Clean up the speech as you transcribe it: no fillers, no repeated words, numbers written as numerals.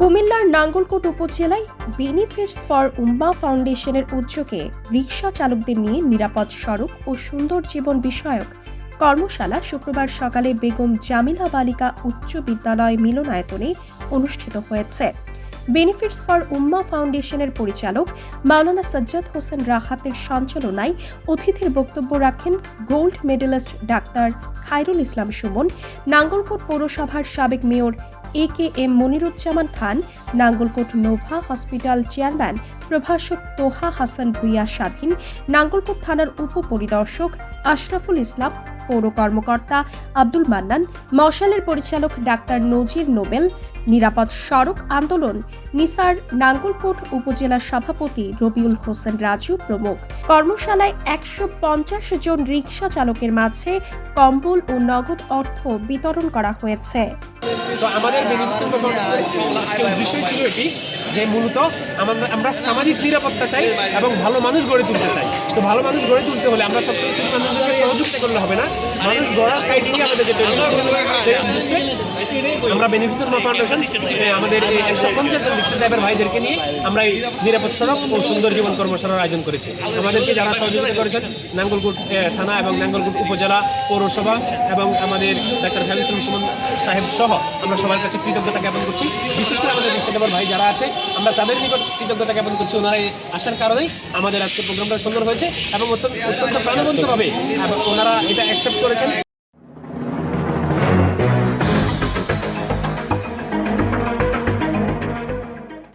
কুমিল্লার নাঙ্গলকোট উপজেলায় benefits for উম্মাহ ফাউন্ডেশনের উদ্যোগে রিকশা চালকদের নিয়ে নিরাপদ সড়ক ও সুন্দর জীবন বিষয়ক কর্মশালা শুক্রবার সকালে বেগম জামিলা বালিকা উচ্চ বিদ্যালয় মিলনায়তনে অনুষ্ঠিত হয়েছে। বেনিফিটস ফর উম্মাহ ফাউন্ডেশনের পরিচালক মাওলানা সাজ্জাদ হোসেন রাহাতের সঞ্চালনায় অতিথির বক্তব্য রাখেন gold medallist doctor Khairul Islam Suman, Nangalkot পৌরসভার সাবেক মেয়র AKM মনিরুজ্জামান খান, নাঙ্গলকোট নোভা হসপিটাল চেয়ারম্যান প্রভাষক তোহা হাসান ভুইয়া স্বাধীন, নাঙ্গলকোট থানার উপপরিদর্শক আশরাফুল ইসলাম, পৌর কর্মকর্তা আব্দুল মান্নান, মশালের পরিচালক ডাক্তার নজির নোবেল, নিরাপদ সড়ক আন্দোলন নিসার নাঙ্গলকোট উপজেলা সভাপতি রবিউল হোসেন রাজু প্রমুখ। কর্মশালায় ১৫০ জন রিকশা চালকের মাঝে কম্বল ও নগদ অর্থ বিতরণ করা হয়েছে। তো আমাদের উদ্দেশ্যই ছিল এটি যে মূলত আমরা সামাজিক নিরাপত্তা চাই এবং ভালো মানুষ গড়ে তুলতে চাই। তো ভালো মানুষ গড়ে তুলতে হলে আমরা সবসময় শুধু মানুষদেরকে সহযোগিতা করলে হবে না, মানুষ গড়ার ক্রাইটেরিয়া আমাদের যেতে হবে। সেই উদ্দেশ্যে আমরা বেনিফিটস ফর উম্মাহ ফাউন্ডেশন আমাদের ১৫০ জন রিকশা ড্রাইভার ভাইদেরকে নিয়ে আমরা এই নিরাপদ সড়ক ও সুন্দর জীবন কর্মশালার আয়োজন করেছি। আমাদেরকে যারা সহযোগিতা করেছেন নাঙ্গলকোট থানা এবং নাঙ্গলকোট উপজেলা পৌরসভা এবং আমাদের ডাক্তার খায়রুল ইসলাম সুমন সাহেব সহ আমরা সবার কাছে কৃতজ্ঞতা জ্ঞাপন করছি। বিশেষ করে আমাদের রিকশা ড্রাইভার ভাই যারা আছে আমরা তাদের নিকট কৃতজ্ঞতা জ্ঞাপন করছি। ওনারা আসার কারণেই আমাদের আজকে প্রোগ্রামটা সুন্দর হয়েছে এবং অত্যন্ত প্রাণবন্তভাবে ওনারা এটা অ্যাকসেপ্ট করেছেন